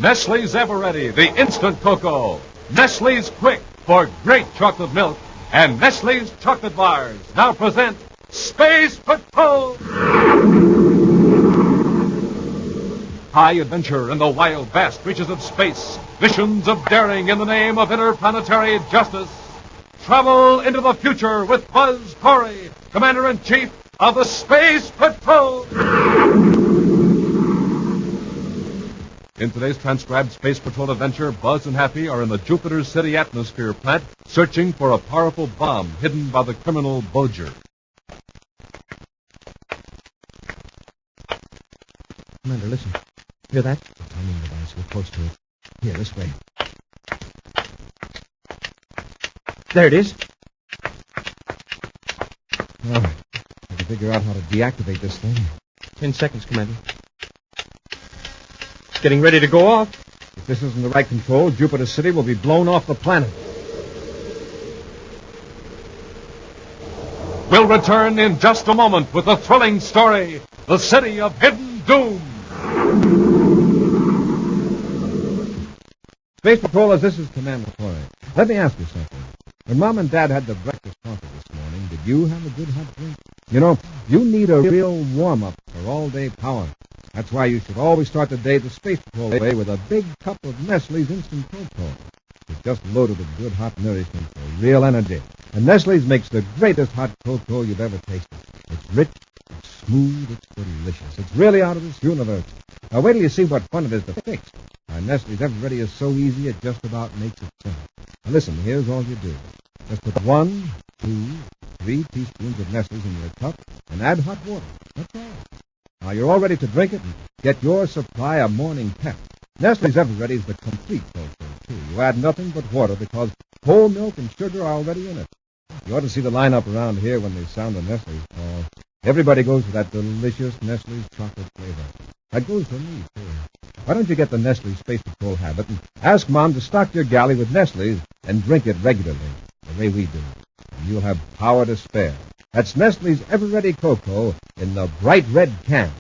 Nestle's Ever-Ready, the instant cocoa. Nestle's Quick for great chocolate milk. And Nestle's chocolate bars now present Space Patrol. High adventure in the wild, vast reaches of space. Missions of daring in the name of interplanetary justice. Travel into the future with Buzz Corey, Commander-in-Chief of the Space Patrol. In today's transcribed Space Patrol adventure, Buzz and Happy are in the Jupiter City atmosphere plant searching for a powerful bomb hidden by the criminal Boger. Commander, listen. Hear that? It's a timing device. We're close to it. Here, this way. There it is. All right. I can figure out how to deactivate this thing. 10 seconds, Commander. It's getting ready to go off. If this isn't the right control, Jupiter City will be blown off the planet. We'll return in just a moment with the thrilling story, The City of Hidden Doom. Space Patrollers, this is Commander Corey. Let me ask you something. When Mom and Dad had the breakfast coffee this morning, did you have a good hot drink? You know, you need a real warm-up for all-day power. That's why you should always start the day the Space Patrol way with a big cup of Nestle's Instant Cocoa. It's just loaded with good hot nourishment for real energy. And Nestle's makes the greatest hot cocoa you've ever tasted. It's rich, it's smooth, it's delicious. It's really out of this universe. Now wait till you see what fun it is to fix. Nestle's Ever-Ready is so easy it just about makes it simple. Now listen, here's all you do. Just put 1, 2, 3 teaspoons of Nestle's in your cup and add hot water. That's all. Now you're all ready to drink it and get your supply of morning pep. Nestle's Ever-Ready is the complete cocoa, too. You add nothing but water because whole milk and sugar are already in it. You ought to see the lineup around here when they sound the Nestle's. Everybody goes for that delicious Nestle's chocolate flavor. That goes for me, too. Why don't you get the Nestle Space Patrol habit and ask Mom to stock your galley with Nestle's and drink it regularly, the way we do. And you'll have power to spare. That's Nestle's Ever-Ready Cocoa in the bright red can.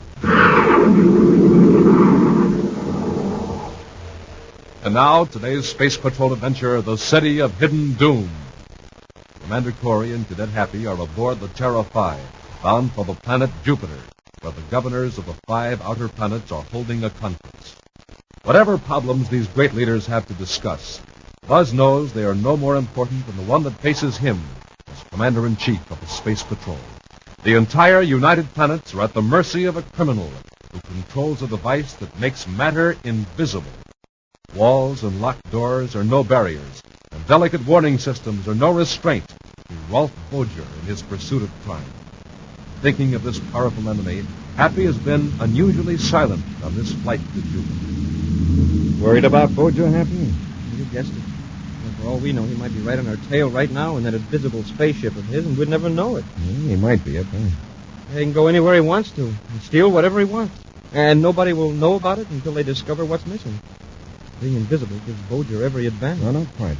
And now, today's Space Patrol adventure, The City of Hidden Doom. Commander Corey and Cadet Happy are aboard the Terra-Phi, bound for the planet Jupiter, where the governors of the 5 outer planets are holding a conference. Whatever problems these great leaders have to discuss, Buzz knows they are no more important than the one that faces him as Commander-in-Chief of the Space Patrol. The entire United Planets are at the mercy of a criminal who controls a device that makes matter invisible. Walls and locked doors are no barriers, and delicate warning systems are no restraint to Rolf Boger in his pursuit of crime. Thinking of this powerful enemy, Happy has been unusually silent on this flight to Jupiter. Worried about Boger, Happy? You guessed it. And for all we know, he might be right on our tail right now in that invisible spaceship of his, and we'd never know it. He might be up there. He can go anywhere he wants to and steal whatever he wants. And nobody will know about it until they discover what's missing. Being invisible gives Boger every advantage. No, not quite.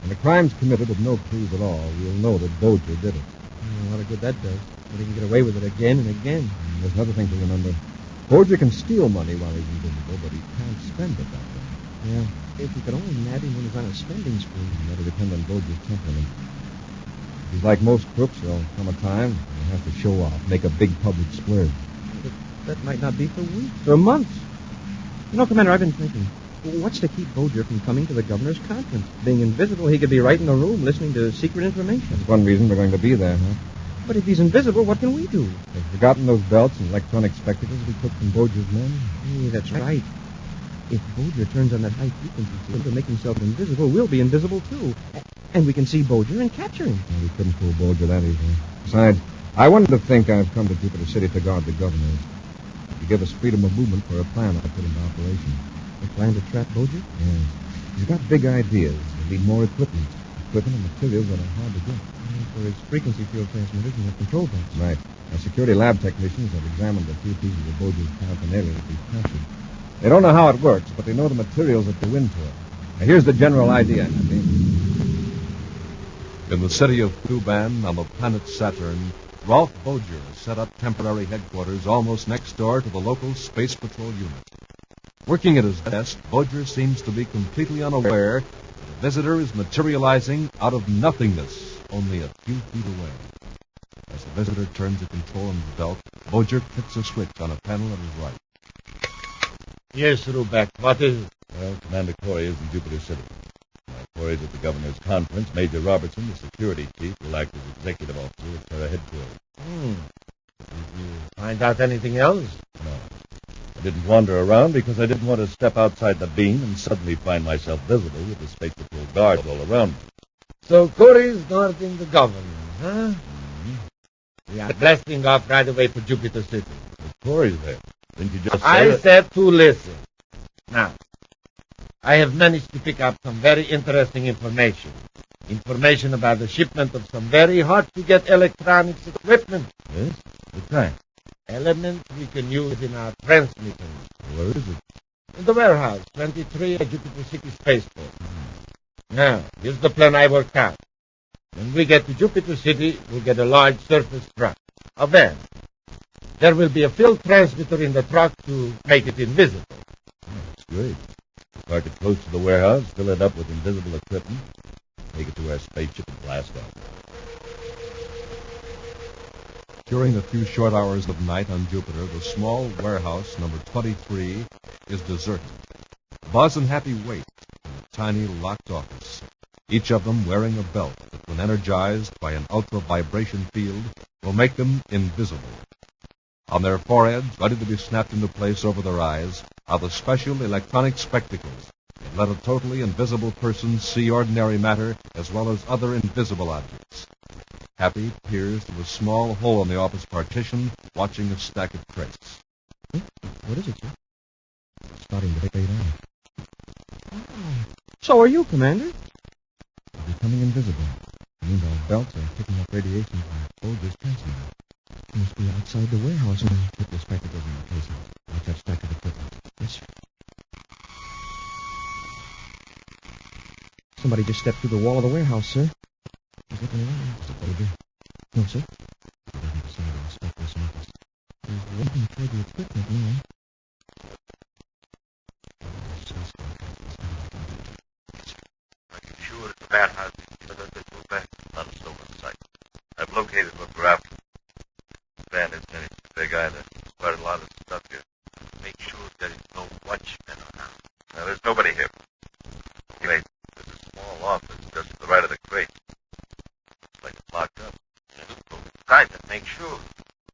When the crime's committed with no clues at all, we'll know that Boger did it. A lot of good that does. But he can get away with it again and again. There's another thing to remember. Boger can steal money while he's invisible, but he can't spend it that way. Yeah. If we could only nab him when he's on a spending spree. That'll depend on Boger's temperament. He's like most crooks, there'll come a time when he has to show off, make a big public splurge. But that might not be for weeks or months. You know, Commander, I've been thinking, what's to keep Boger from coming to the governor's conference? Being invisible, he could be right in the room listening to secret information. That's one reason we're going to be there, huh? But if he's invisible, what can we do? We've forgotten those belts and electronic spectacles we took from Boger's men. Hey, that's right. If Boger turns on that high-frequency field to make himself invisible, we'll be invisible, too. And we can see Boger and capture him. Well, we couldn't fool Boger that easily. Besides, I wanted to think I've come to Jupiter City to guard the governors. To give us freedom of movement for a plan I put into operation. A plan to trap Boger? Yes. He's got big ideas. He'll need more equipment. Equipment and materials that are hard to get. For his frequency field transmitters and the control box. Right. Our security lab technicians have examined a few pieces of Boger's paraphernalia that we've captured. They don't know how it works, but they know the materials that go into it. Now, here's the general idea, Happy. In the city of Thuban, on the planet Saturn, Rolf Boger has set up temporary headquarters almost next door to the local Space Patrol unit. Working at his desk, Boger seems to be completely unaware that the visitor is materializing out of nothingness only a few feet away. As the visitor turns the control on his belt, Boger clicks a switch on a panel at his right. Yes, Throwback. What is it? Well, Commander Corey is in Jupiter City. My Corey's at the governor's conference. Major Robertson, the security chief, will act as executive officer at Terra headquarters. Did you find out anything else? No. I didn't wander around because I didn't want to step outside the beam and suddenly find myself visible with the Space Patrol guards all around me. So Corey's guarding the governor, huh? We are blasting off right away for Jupiter City. But Corey's there. Didn't you just say I that? said to listen. Now, I have managed to pick up some very interesting information. Information about the shipment of some very hard-to-get electronics equipment. Yes? What kind? Elements we can use in our transmitters. Where is it? In the warehouse, 23 at Jupiter City Spaceport. Now, here's the plan I worked out. When we get to Jupiter City, we'll get a large surface truck, a van. There will be a field transmitter in the truck to make it invisible. That's great. Park it close to the warehouse, fill it up with invisible equipment, take it to our spaceship and blast off. During the few short hours of night on Jupiter, the small warehouse, number 23, is deserted. Buzz and Happy wait in a tiny locked office, each of them wearing a belt that, when energized by an ultra-vibration field, will make them invisible. On their foreheads, ready to be snapped into place over their eyes, are the special electronic spectacles that let a totally invisible person see ordinary matter as well as other invisible objects. Happy peers through a small hole in the office partition, watching a stack of crates. What is it, sir? It's starting to fade out. Oh, so are you, Commander? We're becoming invisible. It means our belts are picking up radiation from Boger's transmitter. It must be outside the warehouse now. Put the spectacles in the case. Watch that stack of equipment. Yes, sir. Somebody just stepped through the wall of the warehouse, sir. He's looking around. Is it Boger? No, sir. He's on the other side of the inspector's office. He's walking toward the equipment now. Are you sure it's a bad house? Not a soul in sight. I've located what we're after. The van isn't any too big either. There's quite a lot of stuff here. Make sure there is no watchmen around. Now, there's nobody here. Wait, there's a small office just to the right of the crate. Looks like it's locked up. Go inside and make sure.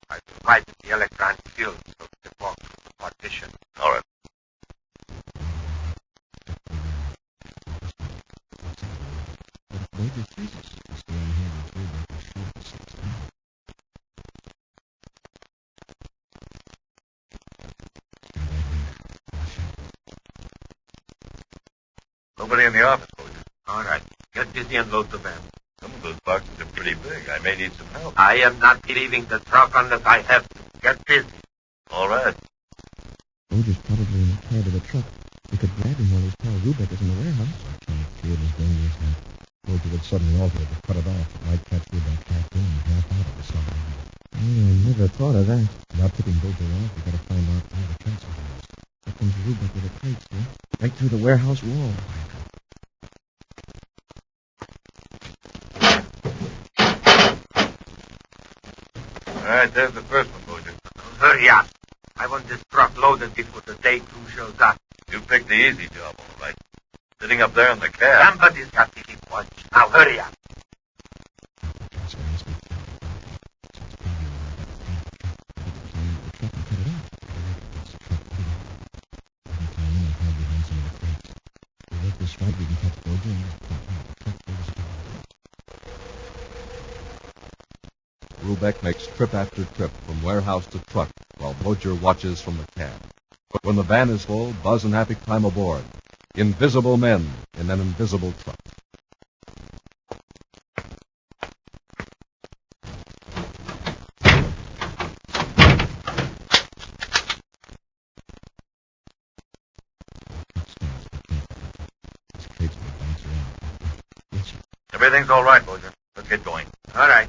I provided the electronic field so we can walk through the partition. All right. But if Boger sees us, he'll stay on here and Throwback is sure to see us now. Stay right here. Watch out. Nobody in the office, Boger. All right. Get busy and load the van. Some of those boxes are pretty big. I may need some help. I am not leaving the truck unless I have to. Get busy. All right. Boger's probably in the cab of the truck. We could grab him while his pal Rubeck is in the warehouse. I can't feel his dangerous now. Boger would suddenly alter it to cut it off. It might catch Rubeck half in and half out of the submarine. I never thought of that. Without picking Boger off, we gotta find out where the transmitter is. There comes Rubeck with a crate, sir. Right through the warehouse wall. All right, there's the first one, Boger. Hurry up. I want this truck loaded before the day crew shows up. You picked the easy job, all right. Sitting up there in the cab. Somebody's got to keep watch. Now hurry up. Rubeck makes trip after trip from warehouse to truck while Boger watches from the cab. But when the van is full, Buzz and Happy climb aboard. Invisible men in an invisible truck. Everything's all right, Boger. Let's get going. All right.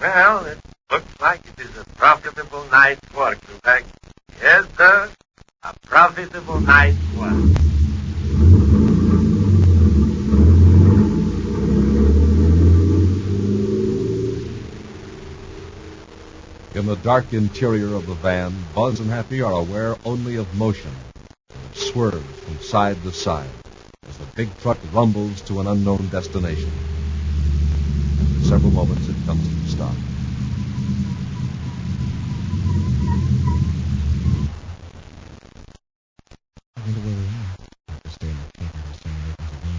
Well, it looks like it is a profitable night's work, Lubeck. Yes, sir. A profitable night's work. In the dark interior of the van, Buzz and Happy are aware only of motion. It swerves from side to side as the big truck rumbles to an unknown destination. After several moments, it comes to a stop. I wonder where we are. I have to stay in the truck until someone opens the door.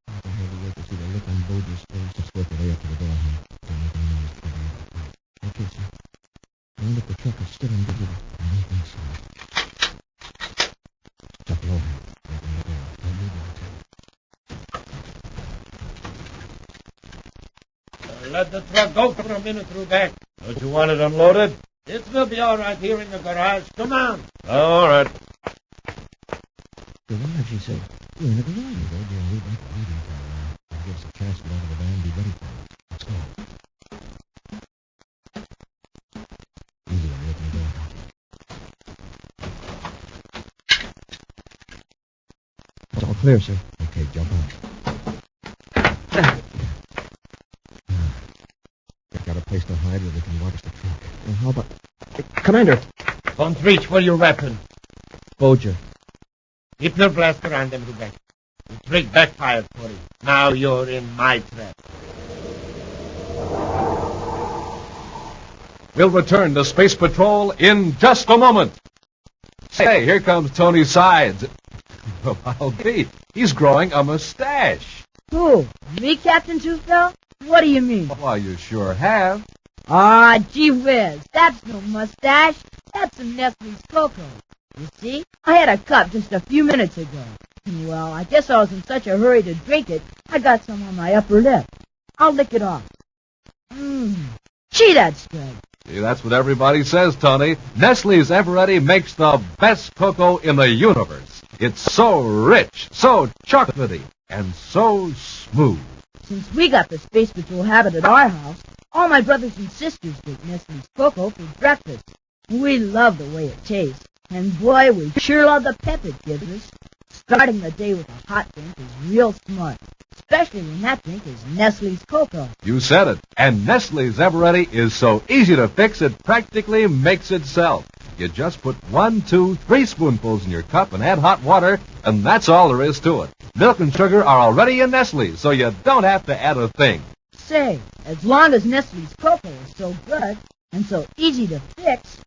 I have to hold the wait to see the look on Boja's face. Let's work our way up to the door here. Don't make any noise coming out of the truck. Okay, sir. I wonder if the truck is still invisible. I don't think so. Jump low. Open the door. Don't move anything. Let the truck go for a minute, throwback. Don't you want it unloaded? It will be all right here in the garage. Come on. All right. Garage, he said. We're in the garage. They'll be a little back waiting for a while. That'll give us a chance to get out of the van and be ready for it. Let's go. Easy on open the door. It's all clear, sir. Okay, jump out. We've got a place to hide where we can watch the truck. Well, how about... Commander! Don't reach for your weapon. Boja. Keep your blaster on them, Rebecca. The trick backfired for you. Now you're in my trap. We'll return to Space Patrol in just a moment. Say, here comes Tony Sides. Well, I'll be. He's growing a mustache. Who? Me, Captain Toothbell? What do you mean? Why, you sure have. Ah, gee whiz. That's no mustache. That's some Nestle's cocoa. You see, I had a cup just a few minutes ago. Well, I guess I was in such a hurry to drink it, I got some on my upper lip. I'll lick it off. Gee, that's good. See, that's what everybody says, Tony. Nestle's Eveready makes the best cocoa in the universe. It's so rich, so chocolatey, and so smooth. Since we got the Space Patrol habit at our house, all my brothers and sisters drink Nestle's cocoa for breakfast. We love the way it tastes. And boy, we sure love the pep it gives us. Starting the day with a hot drink is real smart, especially when that drink is Nestle's cocoa. You said it. And Nestle's Eveready is so easy to fix it practically makes itself. You just put 1, 2, 3 spoonfuls in your cup and add hot water, and that's all there is to it. Milk and sugar are already in Nestle's, so you don't have to add a thing. Say, as long as Nestle's cocoa is so good and so easy to fix,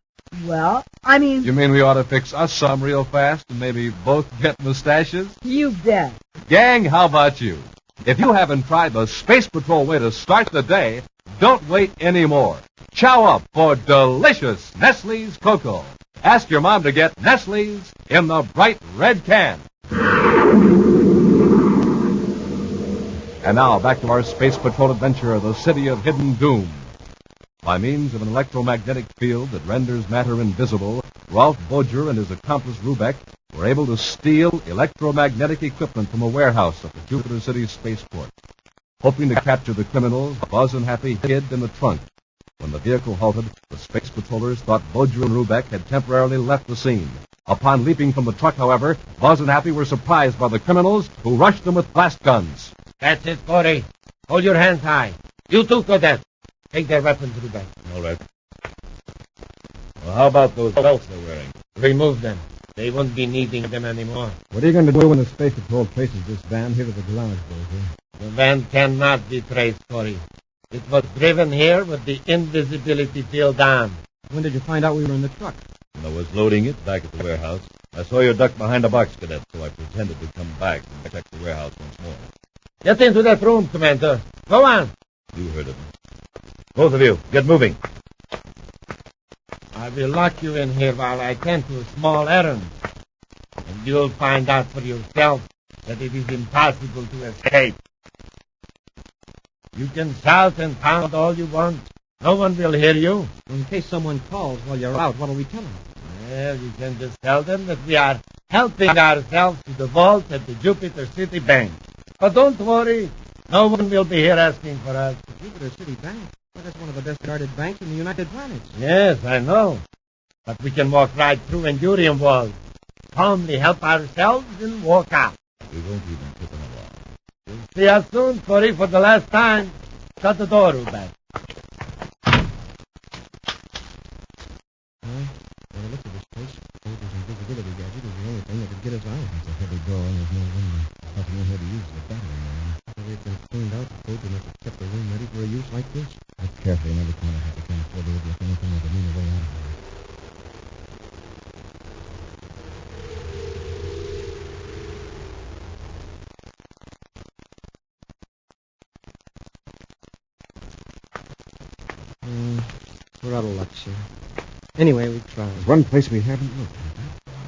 well, I mean... You mean we ought to fix us some real fast and maybe both get mustaches? You bet. Gang, how about you? If you haven't tried the Space Patrol way to start the day, don't wait anymore. Chow up for delicious Nestle's cocoa. Ask your mom to get Nestle's in the bright red can. And now, back to our Space Patrol adventure, the City of Hidden Doom. By means of an electromagnetic field that renders matter invisible, Ralph Boger and his accomplice Rubeck were able to steal electromagnetic equipment from a warehouse at the Jupiter City spaceport. Hoping to capture the criminals, Buzz and Happy hid in the trunk. When the vehicle halted, the space patrollers thought Boger and Rubeck had temporarily left the scene. Upon leaping from the truck, however, Buzz and Happy were surprised by the criminals who rushed them with blast guns. That's it, Corey. Hold your hands high. You too, Cadet. Take their weapons, Rubeck. All right. Well, how about those belts they're wearing? Remove them. They won't be needing them anymore. What are you going to do when the Space Patrol traces this van here to the garage, Boja? The van cannot be traced, Corey. It was driven here with the invisibility field on. When did you find out we were in the truck? When I was loading it back at the warehouse, I saw you duck behind a box, Cadet, so I pretended to come back and check the warehouse once more. Get into that room, Commander. Go on. You heard of me. Both of you, get moving. I will lock you in here while I tend to a small errand. And you'll find out for yourself that it is impossible to escape. You can shout and pound all you want. No one will hear you. In case someone calls while you're out, what'll we tell them? Well, you can just tell them that we are helping ourselves to the vault at the Jupiter City Bank. But don't worry, no one will be here asking for us. The Jupiter City Bank? Well, that's one of the best guarded banks in the United Planets. Yes, I know. But we can walk right through Endurium walls. calmly help ourselves and walk out. We won't even put them along. You'll see us soon, Corey, for the last time. Shut the door, Rubeck. Well, by the look of this place, Bulger's invisibility gadget is the only thing that could get us out. It's a heavy door and there's no window. Nothing in here to use the battery man. After they've been cleaned out, Bulger must have kept the room ready for a use like this. Look carefully in every corner. Happy can't afford to overlook anything that could mean a way out of here. We're out of luck, sir. Anyway, we tried. There's one place we haven't looked at.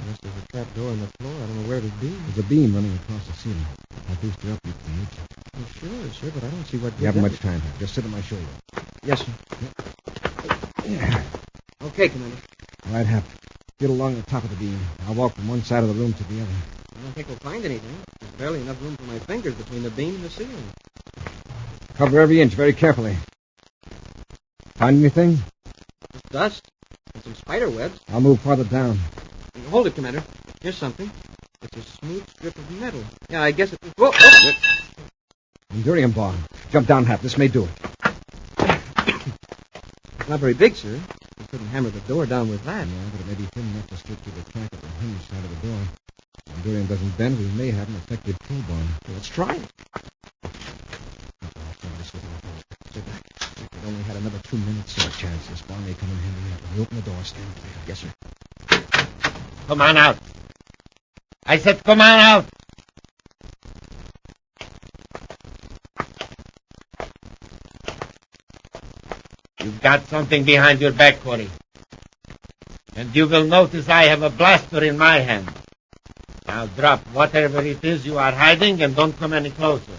Unless there's a trap door in the floor, I don't know where it'd be. There's a beam running across the ceiling. I'll boost her up you can reach it. Well, sure, but I don't see what... You haven't much time. Just sit on my shoulder. Yes, sir. Yeah. Okay, Commander. All right, Hap. Get along the top of the beam. I'll walk from one side of the room to the other. I don't think we'll find anything. There's barely enough room for my fingers between the beam and the ceiling. Cover every inch very carefully. Find anything? Just dust and some spider webs. I'll move farther down. Hold it, Commander. Here's something. It's a smooth strip of metal. Yeah, I guess it's... Whoa! Whoa. Endurium bomb. Jump down, Hap. This may do it. It's not very big, sir. You couldn't hammer the door down with that. Yeah, but it may be thin enough to slip through the crack at the hinge side of the door. If Endurium doesn't bend, we may have an effective pull bomb. Well, let's try it. Sit back. If we only had another 2 minutes, a chance. This bomb may come in handy yet. When we open the door, stand clear. Yes, sir. Come on out. I said come on out. You've got something behind your back, Corey. And you will notice I have a blaster in my hand. Now drop whatever it is you are hiding and don't come any closer.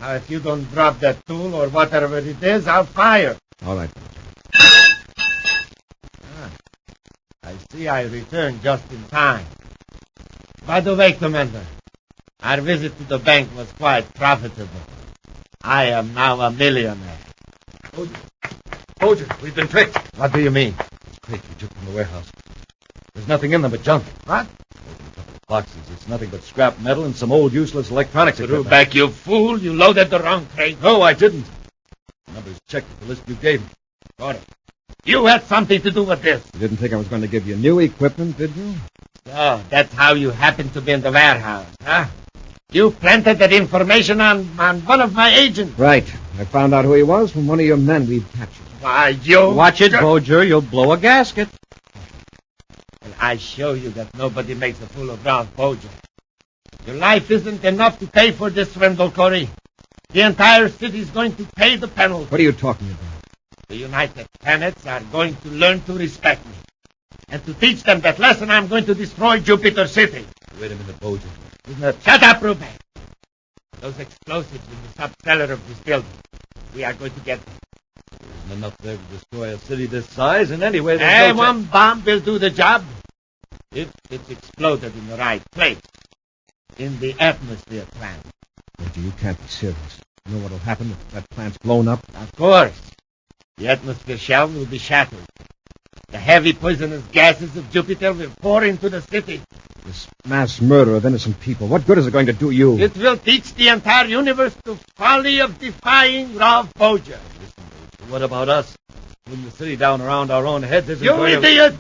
Now if you don't drop that tool or whatever it is, I'll fire. All right. I see I returned just in time. By the way, Commander, our visit to the bank was quite profitable. I am now a millionaire. Bulger, we've been tricked. What do you mean? It's crates we took from the warehouse. There's nothing in them but junk. What? Open a couple of boxes. It's nothing but scrap metal and some old useless electronics equipment. Throwback, you fool. You loaded the wrong crate. No, I didn't. The numbers checked with the list you gave me. Got it. You had something to do with this. You didn't think I was going to give you new equipment, did you? Oh, that's how you happened to be in the warehouse, huh? You planted that information on one of my agents. Right. I found out who he was from one of your men we've captured. Why, you... Watch it, Bulger. You'll blow a gasket. And I show you that nobody makes a fool of Ralph Bulger. Your life isn't enough to pay for this swindle, Corey. The entire city is going to pay the penalty. What are you talking about? The United Planets are going to learn to respect me. And to teach them that lesson, I'm going to destroy Jupiter City. Wait a minute, Bulger. Isn't that... Shut up, Rubeck. Those explosives in the sub-cellar of this building. We are going to get them. There isn't enough there to destroy a city this size, and anyway... there's no one bomb will do the job. If it's exploded in the right place. In the atmosphere plant. Bulger, you can't be serious. You know what'll happen if that plant's blown up? Of course. The atmosphere shell will be shattered. The heavy poisonous gases of Jupiter will pour into the city. This mass murder of innocent people, what good is it going to do you? It will teach the entire universe the folly of defying Ralph Bulger. Listen, Bulger, what about us? Putting the city down around our own heads isn't You going to... idiot!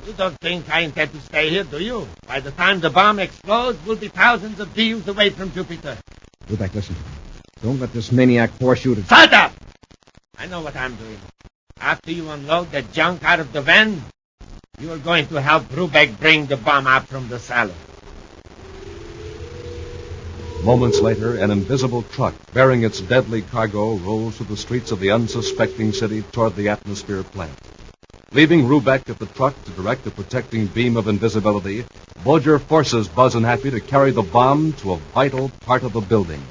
You don't think I intend to stay here, do you? By the time the bomb explodes, we'll be thousands of miles away from Jupiter. Rubeck, listen to me. Don't let this maniac force you to... Shut up! I know what I'm doing. After you unload that junk out of the van, you are going to help Rubeck bring the bomb out from the cellar. Moments later, an invisible truck bearing its deadly cargo rolls through the streets of the unsuspecting city toward the atmosphere plant. Leaving Rubeck at the truck to direct the protecting beam of invisibility, Bulger forces Buzz and Happy to carry the bomb to a vital part of the building.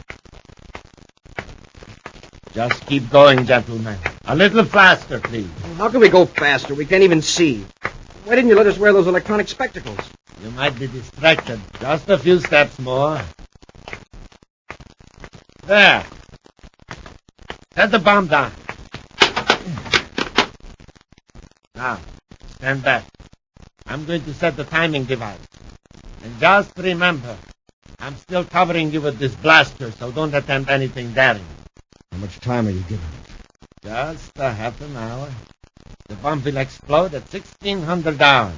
Just keep going, gentlemen. A little faster, please. How can we go faster? We can't even see. Why didn't you let us wear those electronic spectacles? You might be distracted. Just a few steps more. There. Set the bomb down. Now, stand back. I'm going to set the timing device. And just remember, I'm still covering you with this blaster, so don't attempt anything daring. How much time are you giving it? Just a half an hour. The bomb will explode at 1600 hours.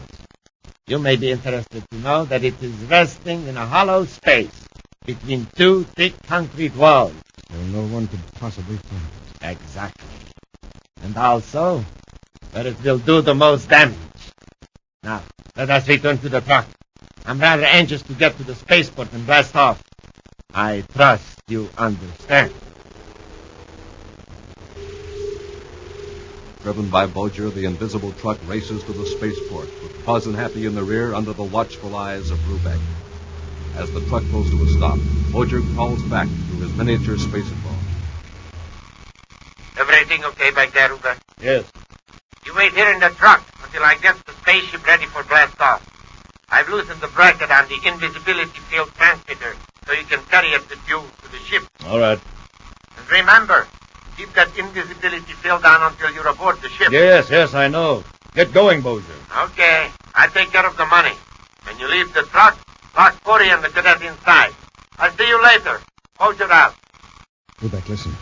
You may be interested to know that it is resting in a hollow space between two thick concrete walls. So no one could possibly find it. Exactly. And also, where it will do the most damage. Now, let us return to the truck. I'm rather anxious to get to the spaceport and blast off. I trust you understand. Driven by Bolger, the invisible truck races to the spaceport, with Buzz and Happy in the rear under the watchful eyes of Rubeck. As the truck pulls to a stop, Bolger calls back to his miniature spacephone. Everything okay back there, Rubeck? Yes. You wait here in the truck until I get the spaceship ready for blast off. I've loosened the bracket on the invisibility field transmitter so you can carry it with you to the ship. All right. And remember, keep that invisibility field on until you're aboard the ship. Yes, I know. Get going, Bolger. Okay, I'll take care of the money. When you leave the truck, lock Corey and the cadet inside. I'll see you later. Bolger out. Rubeck, listen.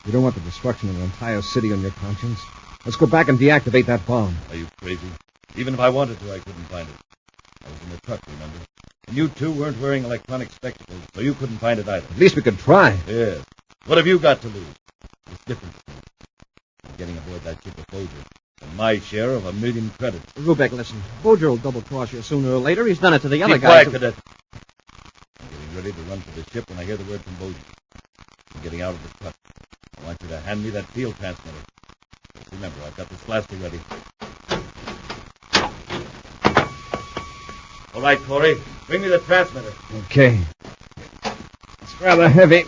You don't want the destruction of an entire city on your conscience. Let's go back and deactivate that bomb. Are you crazy? Even if I wanted to, I couldn't find it. I was in the truck, remember? And you two weren't wearing electronic spectacles, so you couldn't find it either. At least we could try. Yes. What have you got to lose? It's different. I'm getting aboard that ship with Bolger. And my share of 1,000,000 credits. Rubeck, listen. Bolger will double-cross you sooner or later. He's done it to the other Keep guys. quiet, Cadet. I'm getting ready to run for the ship when I hear the word from Bolger. I'm getting out of the truck. I want you to hand me that field transmitter. Just remember, I've got this blaster ready. All right, Corey. Bring me the transmitter. Okay. It's rather heavy.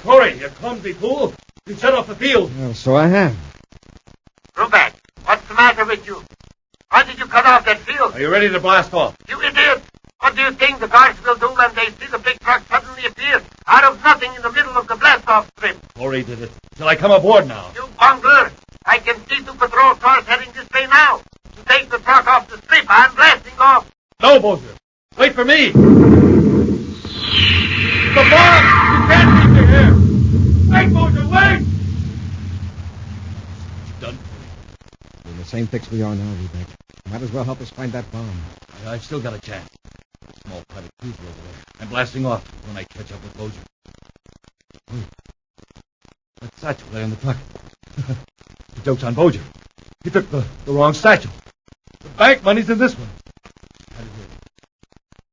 Corey, you clumsy fool. You shut off the field. Well, so I have. Rubeck, what's the matter with you? Why did you cut off that field? Are you ready to blast off? You idiot! What do you think the guards will do when they see the big truck suddenly appear out of nothing in the middle of the blast-off strip? Corey did it. Shall I come aboard now? You bungler! I can see two patrol cars heading this way now. To take the truck off the strip, I'm blasting off. No, Bolger. Wait for me. The bomb! You can't leave me here. Wait, Bolger, wait! It's done. We're in the same fix we are now, Rubeck. Might as well help us find that bomb. I've still got a chance. A small private cruiser over there. I'm blasting off when I catch up with Bolger. Wait. That satchel there in the truck. The joke's on Bolger. He took the wrong satchel. The bank money's in this one.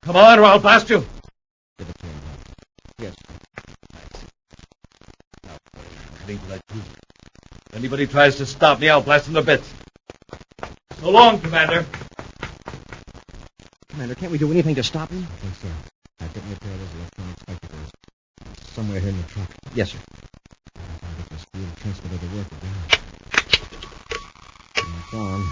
Come on, or I'll blast you. Give it to him, Bob. Yes. Thanks. Now, I'm heading to that cruiser. If anybody tries to stop me, I'll blast them to bits. So long, Commander. Commander, can't we do anything to stop him? I think so. Now, get me a pair of those electronic spectacles. Somewhere here in the truck. Yes, sir. I'll get this field transmitter to work again. It's on.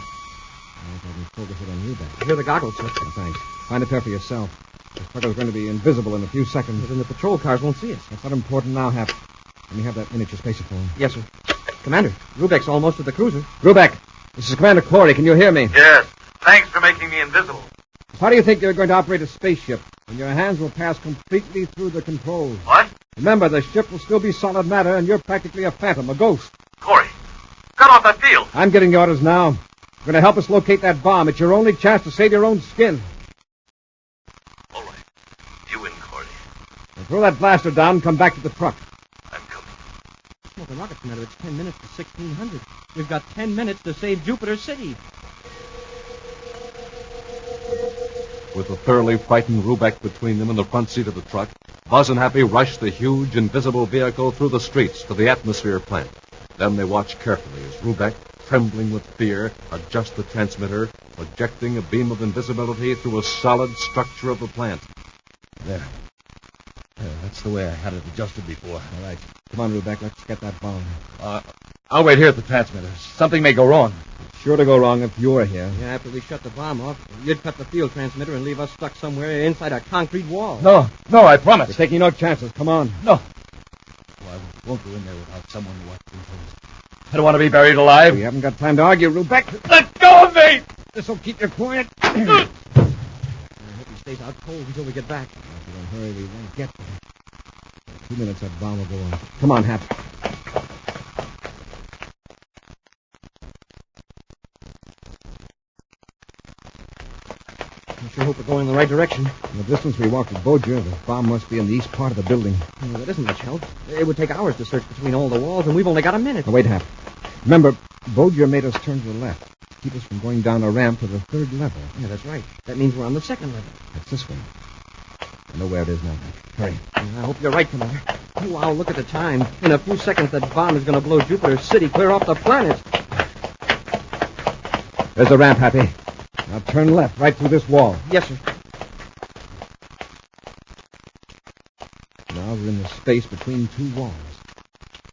Now I can focus it on you, back. Here are the goggles, sir. Oh, thanks. Find a pair for yourself. The trucker's going to be invisible in a few seconds. Then the patrol cars won't see us. That's not important now, Hap. Let me have that miniature spacephone. Yes, sir. Commander, Rubeck's almost at the cruiser. Rubeck, this is Commander Corey. Can you hear me? Yes. Thanks for making me invisible. How do you think you're going to operate a spaceship when your hands will pass completely through the controls? What? Remember, the ship will still be solid matter, and you're practically a phantom, a ghost. Corey, cut off that field. I'm getting the orders now. You're going to help us locate that bomb. It's your only chance to save your own skin. All right. You in, Corey. Now throw that blaster down and come back to the truck. I'm coming. Smoking rocket, Commander, it's 10 minutes to 1600. We've got 10 minutes to save Jupiter City. With a thoroughly frightened Rubeck between them in the front seat of the truck, Buzz and Happy rush the huge, invisible vehicle through the streets to the atmosphere plant. Then they watch carefully as Rubeck, trembling with fear, adjusts the transmitter, projecting a beam of invisibility through a solid structure of the plant. There. That's the way I had it adjusted before. All right. Come on, Rubeck. Let's get that bomb. I'll wait here at the transmitter. Something may go wrong. It's sure to go wrong if you're here. Yeah, after we shut the bomb off, you'd cut the field transmitter and leave us stuck somewhere inside a concrete wall. No, I promise. We're taking no chances. Come on. No. Well, I won't go in there without someone watching first. I don't want to be buried alive. We haven't got time to argue, Rubeck. Let go of me! This'll keep you quiet. I hope he stays out cold until we get back. If we don't hurry, we won't get there. In 2 minutes, that bomb will go off. Come on, Hap. I sure hope we're going in the right direction. In the distance we walked to Boger, the bomb must be in the east part of the building. Well, that isn't much help. It would take hours to search between all the walls, and we've only got a minute. Now, wait, Hap. Remember, Boger made us turn to the left. Keep us from going down a ramp to the third level. Yeah, that's right. That means we're on the second level. That's this one. I know where it is now. Hurry. I hope you're right, Commander. Wow, look at the time. In a few seconds, that bomb is going to blow Jupiter City clear off the planet. There's the ramp, Happy. Now turn left, right through this wall. Yes, sir. Now we're in the space between two walls.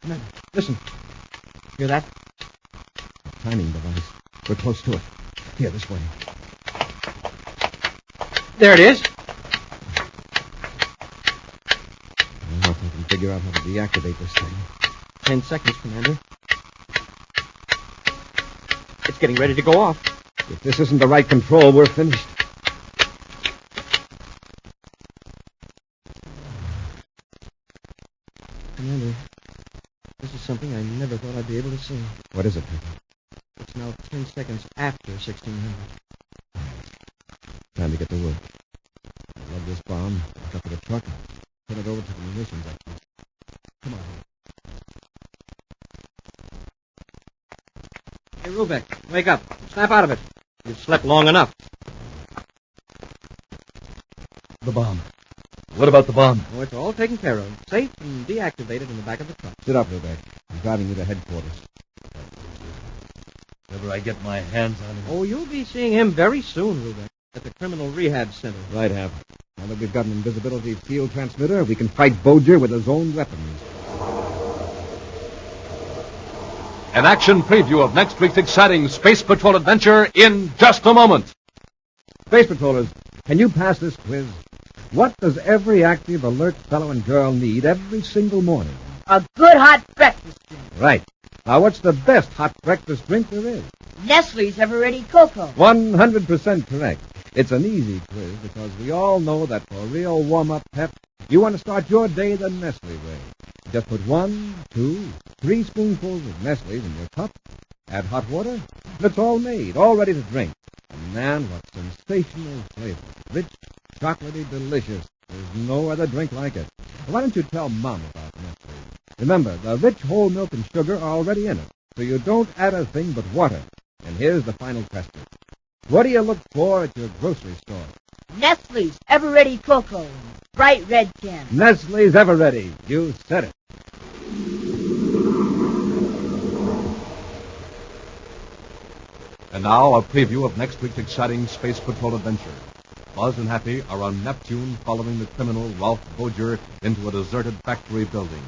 Commander, listen. Hear that? A timing device. We're close to it. Here, this way. There it is. I don't know if we can figure out how to deactivate this thing. 10 seconds, Commander. It's getting ready to go off. If this isn't the right control, we're finished. Commander, this is something I never thought I'd be able to see. What is it, Peter? It's now 10 seconds after 1600. Time to get to work. I love this bomb. Back up to the truck. Put it over to the munitions exit. Come on. Hey, Rubeck, wake up. Snap out of it. You've slept long enough. The bomb. What about the bomb? Oh, it's all taken care of. Safe and deactivated in the back of the truck. Sit up, Rubeck. I'm driving you to headquarters. Whenever I get my hands on him. Oh, you'll be seeing him very soon, Rubeck, at the Criminal Rehab Center. Right, Hap. Now that we've got an invisibility field transmitter, we can fight Boger with his own weapons. An action preview of next week's exciting Space Patrol adventure in just a moment. Space Patrollers, can you pass this quiz? What does every active, alert fellow and girl need every single morning? A good hot breakfast drink. Right. Now, what's the best hot breakfast drink there is? Nestle's Ever-Ready Cocoa. 100% correct. It's an easy quiz because we all know that for real warm-up pep, you want to start your day the Nestle way. Just put 1, 2, 3 spoonfuls of Nestle's in your cup, add hot water, and it's all made, all ready to drink. And man, what sensational flavor. Rich, chocolatey, delicious. There's no other drink like it. Why don't you tell Mom about Nestle? Remember, the rich whole milk and sugar are already in it, so you don't add a thing but water. And here's the final question. What do you look for at your grocery store? Nestle's Ever-Ready Cocoa. Bright red can. Nestle's Ever-Ready. You said it. And now, a preview of next week's exciting Space Patrol adventure. Buzz and Happy are on Neptune following the criminal Ralph Boger into a deserted factory building.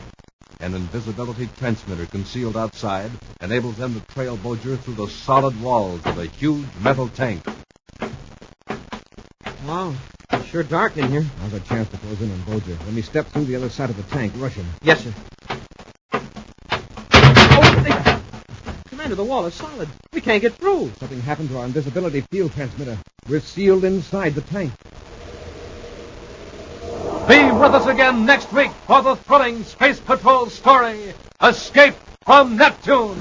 An invisibility transmitter concealed outside enables them to trail Boger through the solid walls of a huge metal tank. Wow, it's sure dark in here. Now's a chance to close in on Boger. When we step through the other side of the tank, rush him. Yes, sir. Oh, Commander, the wall is solid. We can't get through. Something happened to our invisibility field transmitter. We're sealed inside the tank. Be with us again next week for the thrilling Space Patrol story, Escape from Neptune.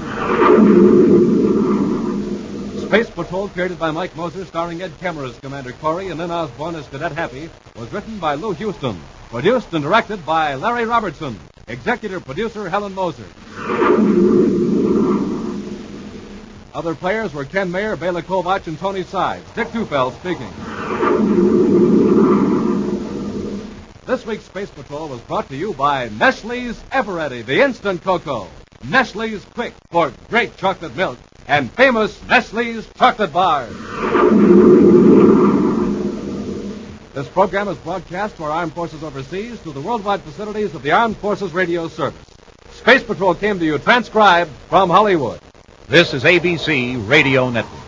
Space Patrol, created by Mike Moser, starring Ed Kemmer as Commander Corey and Lynn Osborne as Cadet Happy, was written by Lou Houston, produced and directed by Larry Robertson, executive producer Helen Moser. Other players were Ken Mayer, Bela Kovac, and Tony Sides. Dick Dufeld speaking. This week's Space Patrol was brought to you by Nestle's Ever-Ready, the instant cocoa. Nestle's Quick for great chocolate milk, and famous Nestle's chocolate bars. This program is broadcast to our armed forces overseas through the worldwide facilities of the Armed Forces Radio Service. Space Patrol came to you transcribed from Hollywood. This is ABC Radio Network.